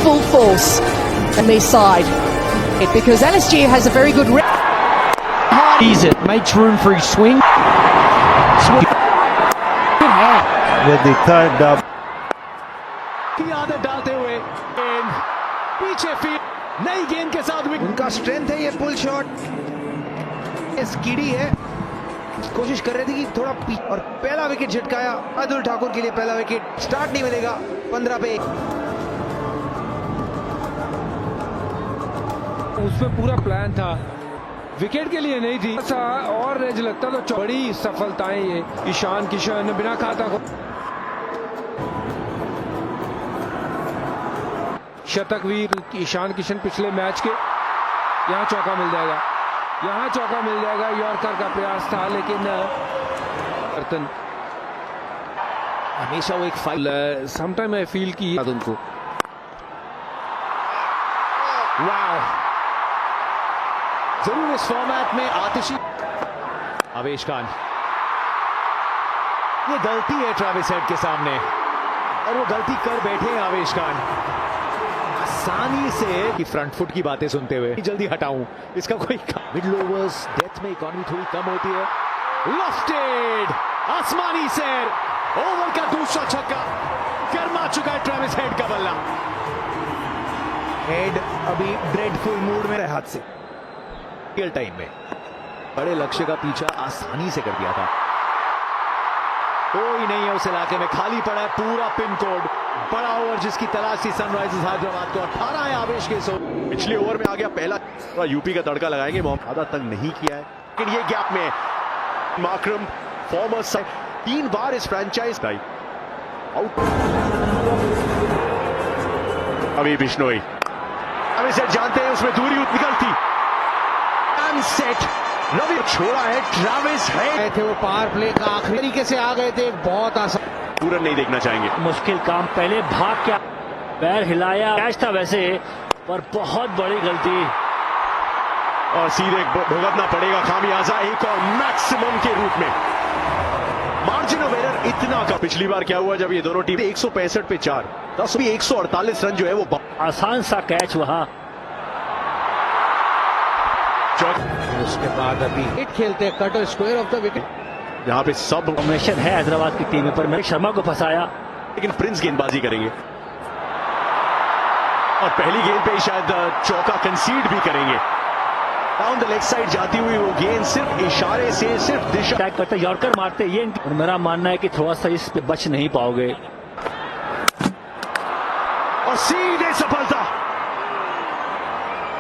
full force on their side because LSG has a very good Ease it, makes room for his swing. With the third dub. की आदत डालते हुए पीछे field नई गेंद के साथ उनका स्ट्रेंथ है ये पुल शॉट। स्कीडी है, कोशिश कर रहे थे कि थोड़ा और पहला विकेट झटकाया अतुल ठाकुर के लिए। पहला विकेट स्टार्ट नहीं मिलेगा 15 पे। उसमें पूरा प्लान था, विकेट के लिए नहीं थी। ऐसा और रेज लगता तो बड़ी सफलताएं ये ईशान किशन बिना खाता को शतकवीर ईशान किशन पिछले मैच के। यहाँ चौका मिल जाएगा, यहाँ चौका मिल जाएगा। यॉर्कर का प्रयास था लेकिन बर्तन हमेशा वो एक फाइल समटाइम आई फील की उनको। वाह, जरूर इस फॉर्मेट में आतिशी। आवेश खान, ये गलती है ट्रेविस हेड के सामने और वो गलती कर बैठे हैं आवेश खान आसानी से कि फ्रंट फुट की बातें सुनते हुए जल्दी हटाऊं इसका कोई। मिडल ओवर्स डेथ में इकॉनमी थोड़ी कम होती है। लॉफ्टेड आसमानी सैर, ओवर का दूसरा छक्का, गर्मा चुका है ट्रेविस हेड का बल्ला। हेड अभी ड्रेडफुल मूड में हाथ से टाइम में बड़े लक्ष्य का पीछा आसानी से कर दिया था। कोई नहीं है उस इलाके में, खाली पड़ा है पूरा पिन कोड। बड़ा ओवर जिसकी तलाश थी सनराइजर्स हैदराबाद को। 18 है आवेश के सो। पिछले ओवर में आ गया पहला यूपी का तड़का लगाएंगे। आधा तक नहीं किया है लेकिन ये गैप में माकरम फॉर्मर साइड 3 बार इस फ्रेंचाइज आउट। अभी बिश्नोई अभी से जानते हैं उसमें दूरी निकलती सेट। रवि छोड़ा है ट्रेविस हेड थे वो पावर प्ले का आखिरी तरीके से आ गए थे। बहुत आसान पूरा नहीं देखना चाहेंगे। मुश्किल काम, पहले भाग क्या पैर हिलाया, कैच था वैसे पर बहुत बड़ी गलती और सीधे भुगतना पड़ेगा खामियाजा एक और मैक्सिमम के रूप में। मार्जिन ऑफ एरर इतना का पिछली बार क्या हुआ जब ये दोनों टीम 165 पे 4 10 भी 148 रन जो है वो आसान सा कैच वहां। उसके बाद अभी हिट खेलते हैं cut square of the wicket. यहाँ पे सब कॉम्बिनेशन है हैदराबाद की टीम पर। मयंक शर्मा को फंसाया लेकिन प्रिंस गेंदबाजी करेंगे और पहली गेंद पे शायद चौका कंसीड भी करेंगे। डाउन द लेग साइड जाती हुई वो गेंद सिर्फ इशारे से सिर्फ दिशा अटैक करते, यॉर्कर मारते ये। और मेरा मानना है कि थोड़ा सा इस पे बच नहीं पाओगे। और सीधे सफलता।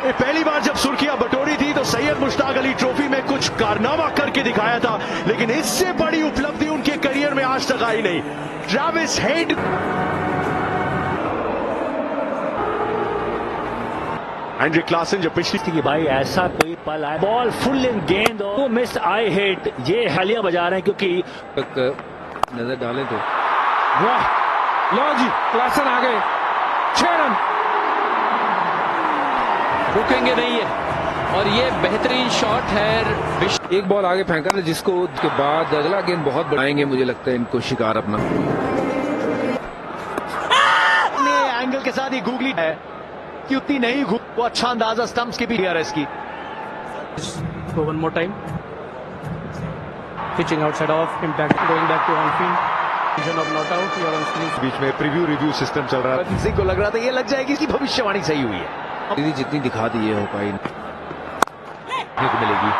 ये पहली बार जब सुर्खियां बटोरी थी तो सैयद मुश्ताक अली ट्रॉफी में कुछ कारनामा करके दिखाया था लेकिन इससे बड़ी उपलब्धि उनके करियर में आज तक आई नहीं। ट्रेविस हेड एंड्रे क्लासन जो पिछली कि भाई ऐसा कोई पल आए, बॉल फुल इन गेंद और मिस आई हिट, ये हालियां बजा रहे हैं क्योंकि नजर डालें तो वाह, लो जी क्लासन आ गए। 6 रन रुकेंगे नहीं है और ये बेहतरीन शॉट है। एक बॉल आगे फेंका था जिसको उसके बाद अगला गेंद बहुत बढ़ाएंगे मुझे लगता है इनको शिकार अपना। एंगल के साथ ही गूगली है कि उतनी नहीं वो अच्छा अंदाजा स्टंप्स के भी इसकी। One more time. Pitching outside off, impact going back to on field. Vision of not out. You are on screen. बीच में प्रीव्यू रिव्यू सिस्टम चल रहा है। सिंह को लग रहा था ये लग जाएगी, इसकी भविष्यवाणी सही हुई है। जितनी दिखा दी है हो पाई मिलेगी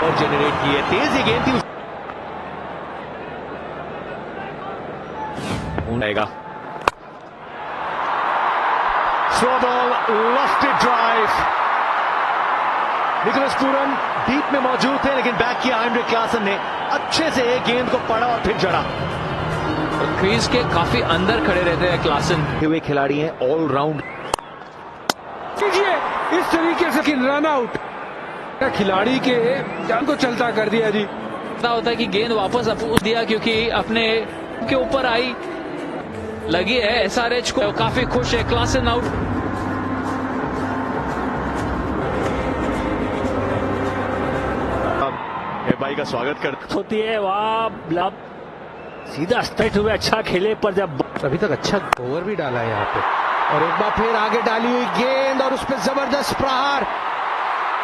और जनरेट की है तेज ये गेंद थी। Throw ball, lofted drive. Nicholas Pooran deep में मौजूद थे लेकिन बैक किया एंड्रे क्लासन ने। अच्छे से एक गेंद को पड़ा और फिर जड़ा। क्रीज के काफी अंदर खड़े रहते हैं क्लासन। हुए खिलाड़ी हैं ऑल राउंड। कीजिए इस तरीके से रन आउट खिलाड़ी के जान को चलता कर दिया जी। पता होता है कि गेंद वापस दिया क्योंकि अपने के ऊपर आई लगी है। एसआरएच को काफी खुश है। Klaasen out. भाई का स्वागत करते होती है वाह, सीधा स्ट्रेट हुए, अच्छा खेले पर जब अभी तक अच्छा ओवर भी डाला है यहाँ पे। और एक बार फिर आगे डाली हुई गेंद और उस पर जबरदस्त प्रहार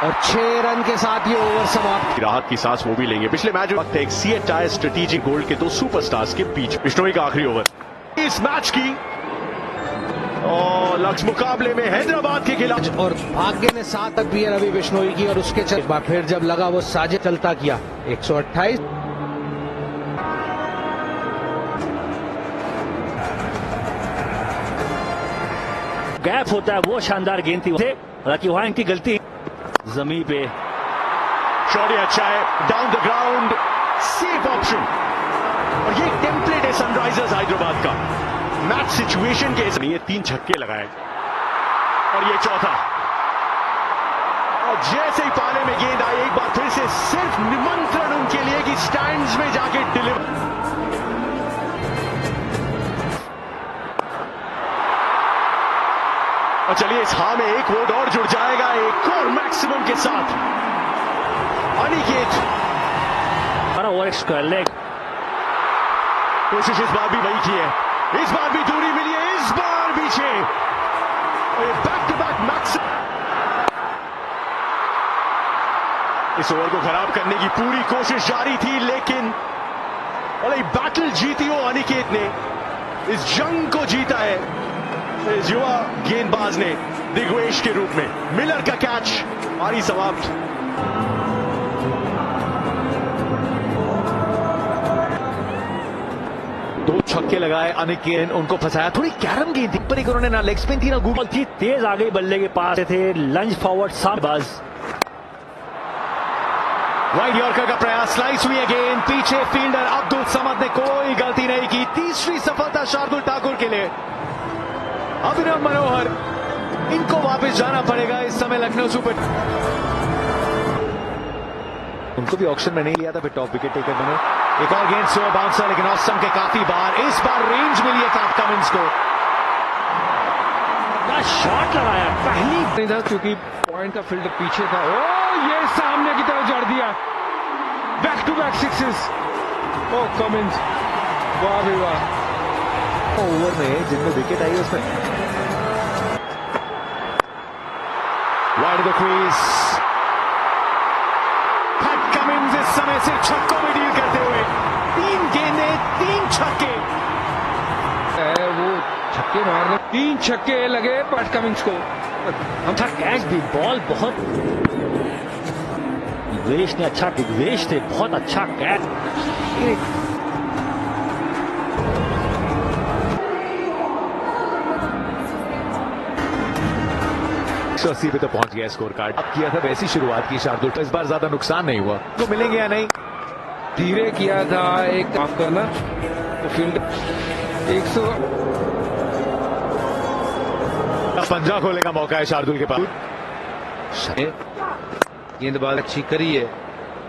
और 6 रन के साथ ये ओवर समाप्त। राहत की सांस वो भी लेंगे। पिछले मैच में वक्त एक CHI स्ट्रेटेजिक गोल्ड के 2 सुपरस्टार्स के बीच बिश्नोई का आखिरी ओवर इस मैच की और लक्ष्य मुकाबले में हैदराबाद के खिलाफ और भाग्य ने साथ तक भी है रवि बिश्नोई की और उसके एक बार फिर जब लगा वो साजे चलता किया 128। गैप होता है वो शानदार गेंद थी, हालांकि वहां इनकी गलती जमीन पे। शॉट अच्छा है, down the ground, safe option. और ये टेम्पलेट है सनराइजर्स हैदराबाद का मैच सिचुएशन के लिए। 3 छक्के लगाए और ये चौथा। और जैसे ही पाले में गेंद आई एक बार फिर से सिर्फ निमंत्रण उनके लिए कि स्टैंड्स में जाके डिलीवर। और चलिए इस हां में एक वोट और जुड़ जाएगा एक और मैक्सिमम के साथ। अनिकेत ओवर स्क्वायर लेग, कोशिश इस बार भी वही की है, इस बार भी दूरी मिली है, इस बार भी 6 और बैक टू बैक मैक्सिमम। इस ओवर को खराब करने की पूरी कोशिश जारी थी, लेकिन और एक बैटल जीती हो अनिकेत ने, इस जंग को जीता है इस युवा गेंदबाज ने दिग्वेश के रूप में। मिलर का कैच, पारी समाप्त। दो छक्के लगाए अनिकेत, उनको फंसाया। थोड़ी कैरम गेंद थी पर एक उन्होंने ना लेग स्पिन थी ना बॉल थी, तेज आ गई बल्ले के पास थे, लंज फॉरवर्ड सामबाज। वाइड यॉर्कर का प्रयास, स्लाइस हुई है गेंद, पीछे फील्डर अब्दुल समद ने कोई गलती नहीं की। तीसरी सफलता शार्दुल ठाकुर के लिए। अभिनव मनोहर, इनको वापस जाना पड़ेगा इस समय लखनऊ सुपर। उनको भी ऑक्शन में नहीं लिया था, फिर टॉप विकेट टेकर बने। एक और गेंद स्लो बाउंसर, लेकिन ऑसम के काफी बार, इस बार रेंज मिली है पैट कमिंस को। शॉट लगाया पहली नहीं था क्योंकि पॉइंट का फील्डर पीछे था। ओ ये सामने की तरफ जड़ दिया, back to back sixes. Oh Cummins, वाह भी वाह। ओवर में जिनमें विकेट आई उसमें wide the crease, Pat Cummins इस समय से छक्कों में डील करते हुए 3 गेंदें 3 छक्के। वो छक्के मारने 3 छक्के लगे पैट कमिंस को। अच्छा कैच भी, बॉल बहुत दिग्वेश ने अच्छा, दिग्वेश थे बहुत अच्छा कैच। 180 पे तो पहुंच गया स्कोर कार्ड। अब किया था वैसी शुरुआत की शार्दुल, इस बार ज्यादा नुकसान नहीं हुआ। तो मिलेंगे या नहीं, धीरे किया था एक माफ करना तो फील्ड 100 पंजा खोलने का मौका है शार्दुल के पास। गेंदबाज अच्छी करी है,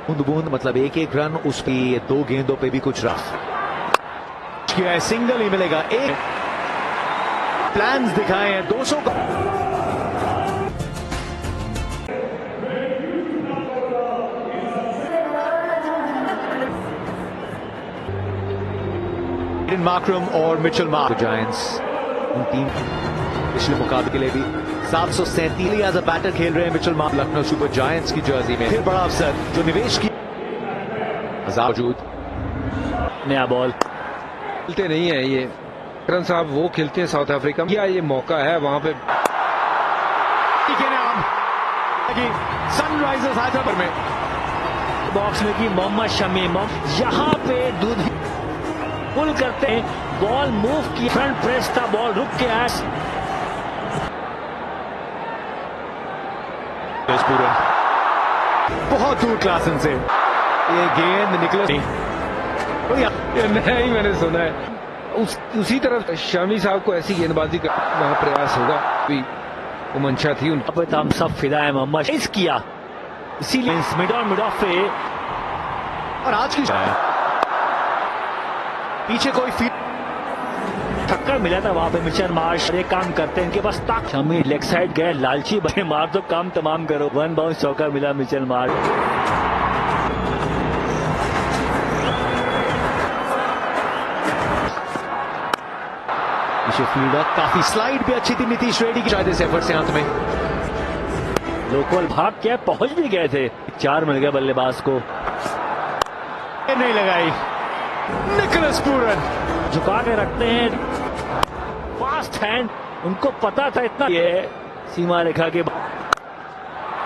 बूंद बूंद मतलब एक एक रन उस पे, 2 गेंदों पे भी कुछ रफ किया है। सिंगल ही मिलेगा, एक प्लान्स दिखाए हैं 200 का। मार्करम और मिचेल मार्श जायंट्स, उन 3 पिछले मुकाबले के लिए भी 737 एज अ बैटर खेल रहे हैं Mitchell Marsh Lucknow super giants की जर्सी में। फिर बड़ा अवसर जो निवेश की मौजूद। नया बॉल खेलते नहीं है ये करण साहब, वो खेलते हैं साउथ अफ्रीका में। ये मौका है वहां पे के नाम सनराइजर्स हैदराबाद में बॉक्स में की मोहम्मद शमी, यहां पे दूध पुल करते हैं, बॉल मूव की, फ्रंट प्रेस था, बॉल रुक के आया। बहुत दूर क्लासन से ये गेंद निकले नहीं, मैंने सुना है उसी तरफ शमी साहब को ऐसी गेंदबाजी का वहां प्रयास होगा भी, वो मंशा थी उनका। अब हम सब फिदा है मोहम्मद इस किया, इसीलिए मिड ऑफ पे। और आज की पीछे कोई टक्कर मिला था वहां पे मिचेल मार्श, एक काम करते हैं इनके पास ताक। शमी लेग साइड गए, लालची बने, मार दो काम तमाम करो। 1 बाउंस चौका मिला मिचेल मार्श। फील्डर काफी स्लाइड भी अच्छी थी नीतीश रेड्डी की शायद इस एफर्ट से अंत में लोकल भाग के पहुंच भी गए थे, 4 मिल गए बल्लेबाज को। नहीं लगाई निकोलस पूरन झुका के रखते हैं, फास्ट हैंड, उनको पता था इतना ये सीमा रेखा के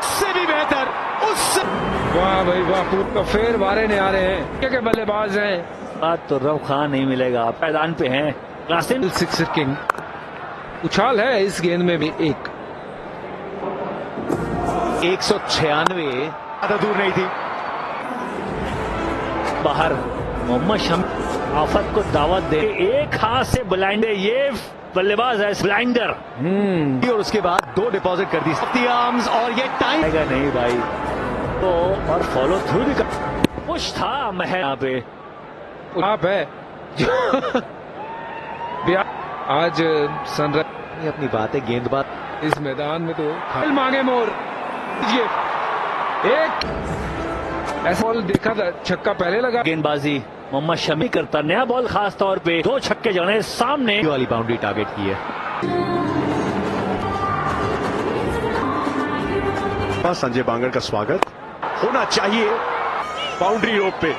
से भी बेहतर उससे वाह भाई वाह, पूरा का फेर वारे ने आ रहे हैं, क्या बल्लेबाज हैं। बाद तो रव खान नहीं मिलेगा, मैदान पे हैं क्लासिन। सिक्सर किंग उछाल है इस गेंद में भी 196 ज्यादा दूर नहीं थी। बाहर मोहम्मद शमी आफत को दावत दे, एक हाथ से ब्लाइंड है, ये बल्लेबाज है ब्लाइंडर। और उसके बाद 2 डिपॉजिट कर दी आर्म्स और ये टाइम आएगा नहीं भाई तो, और फॉलो थ्रू भी कर, पुश था महल यहाँ पे। आप है आज सनराइज अपनी बात है, गेंदबाज इस मैदान में तो मांगे मोर। ये एक ऐसा बॉल देखा था, छक्का पहले लगा। गेंदबाजी मोहम्मद शमी करता, नया बॉल खास तौर पे 2 छक्के जड़े सामने वाली बाउंड्री टारगेट की है। संजय बांगर का स्वागत होना चाहिए बाउंड्री रोप पे।